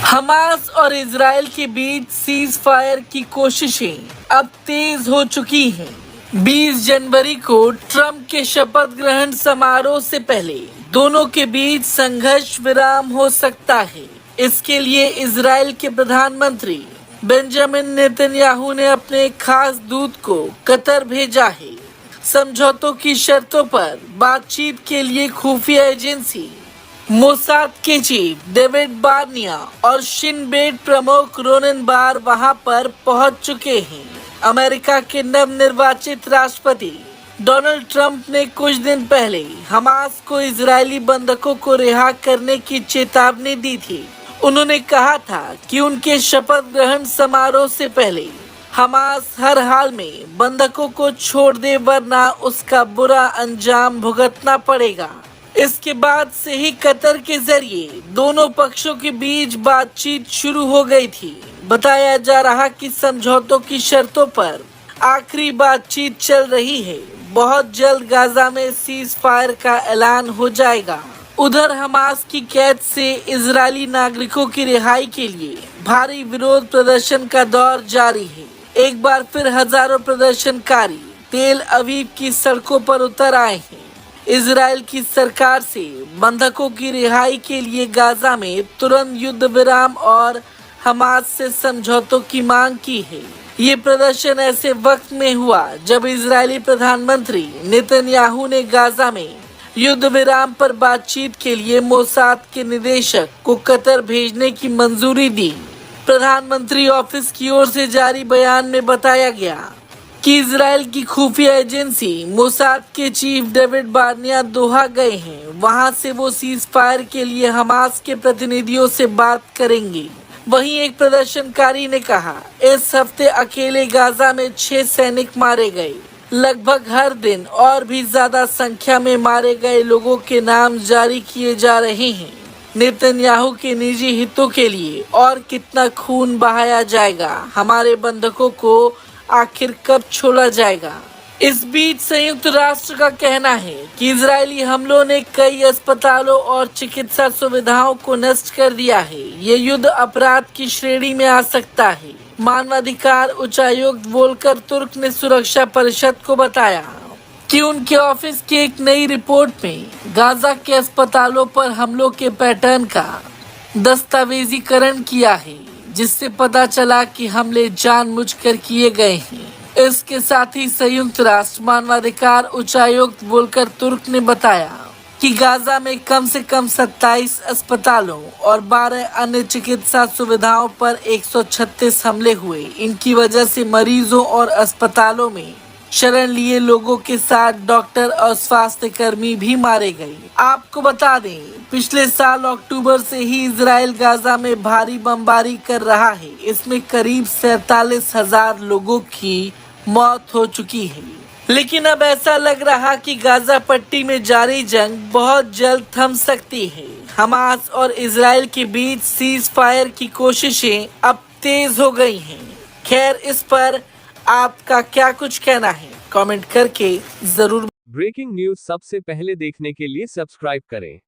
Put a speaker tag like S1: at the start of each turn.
S1: Hamas और Israel के बीच cease fire की कोशिशें अब तेज हो चुकी हैं। 20 जनवरी को ट्रंप के शपथ ग्रहण समारोह से पहले दोनों के बीच संघर्ष विराम हो सकता है। इसके लिए इजराइल के प्रधानमंत्री बेंजामिन नेतन्याहू ने अपने खास दूत को कतर भेजा है। समझौतों की शर्तों पर बातचीत के लिए खुफिया एजेंसी मोसाद के चीफ डेविड बार्निया और शिन बेट प्रमुख रोनेन बार वहां पर पहुंच चुके हैं। अमेरिका के नवनिर्वाचित राष्ट्रपति डोनाल्ड ट्रंप ने कुछ दिन पहले हमास को इजरायली बंधकों को रिहा करने की चेतावनी दी थी। उन्होंने कहा था कि उनके शपथ ग्रहण समारोह से पहले हमास हर हाल में बंधकों को छोड़ दे, वरना उसका बुरा अंजाम भुगतना पड़ेगा। इसके बाद से ही कतर के जरिए दोनों पक्षों के बीच बातचीत शुरू हो गई थी। बताया जा रहा कि समझौतों की शर्तों पर आखिरी बातचीत चल रही है। बहुत जल्द गाजा में सीज फायर का ऐलान हो जाएगा। उधर हमास की कैद से इजरायली नागरिकों की रिहाई के लिए भारी विरोध प्रदर्शन का दौर जारी है। एक बार फिर हजारों प्रदर्शनकारी तेल अवीव की सड़कों पर उतर आए हैं। इजराइल की सरकार से बंधकों की रिहाई के लिए गाजा में तुरंत युद्ध विराम और हमास से समझौतों की मांग की है। ये प्रदर्शन ऐसे वक्त में हुआ जब इजरायली प्रधानमंत्री नेतन्याहू ने गाजा में युद्ध विराम पर बातचीत के लिए मोसाद के निदेशक को कतर भेजने की मंजूरी दी। प्रधानमंत्री ऑफिस की ओर से जारी बयान में बताया गया कि इजराइल की खुफिया एजेंसी मोसाद के चीफ डेविड बार्निया दोहा गए हैं। वहां से वो सीज फायर के लिए हमास के प्रतिनिधियों से बात करेंगे। वहीं एक प्रदर्शनकारी ने कहा, इस हफ्ते अकेले गाजा में 6 सैनिक मारे गए। लगभग हर दिन और भी ज्यादा संख्या में मारे गए लोगों के नाम जारी किए जा रहे हैं। नेतन्याहू के निजी हितों के लिए और कितना खून बहाया जाएगा? हमारे बंधकों को आखिर कब छोड़ा जाएगा? इस बीच संयुक्त राष्ट्र का कहना है कि इजरायली हमलों ने कई अस्पतालों और चिकित्सा सुविधाओं को नष्ट कर दिया है। ये युद्ध अपराध की श्रेणी में आ सकता है। मानवाधिकार उच्चायुक्त वोल्कर तुर्क ने सुरक्षा परिषद को बताया कि उनके ऑफिस की एक नई रिपोर्ट में गाजा के अस्पतालों पर हमलों के पैटर्न का दस्तावेजीकरण किया है, जिससे पता चला कि हमले जानबूझकर किए गए हैं। इसके साथ ही संयुक्त राष्ट्र मानवाधिकार उच्चायुक्त वोल्कर तुर्क ने बताया कि गाजा में कम से कम 27 अस्पतालों और 12 अन्य चिकित्सा सुविधाओं पर 136 हमले हुए। इनकी वजह से मरीजों और अस्पतालों में शरण लिए लोगों के साथ डॉक्टर और स्वास्थ्य कर्मी भी मारे गए। आपको बता दें, पिछले साल अक्टूबर से ही इजराइल गाजा में भारी बमबारी कर रहा है। इसमें करीब 47,000 लोगों की मौत हो चुकी है। लेकिन अब ऐसा लग रहा कि गाजा पट्टी में जारी जंग बहुत जल्द थम सकती है। हमास और इजराइल के बीच सीज फायर की कोशिशें अब तेज हो गई हैं। खैर, इस पर आपका क्या कुछ कहना है? कमेंट करके जरूर।
S2: ब्रेकिंग न्यूज सबसे पहले देखने के लिए सब्सक्राइब करें।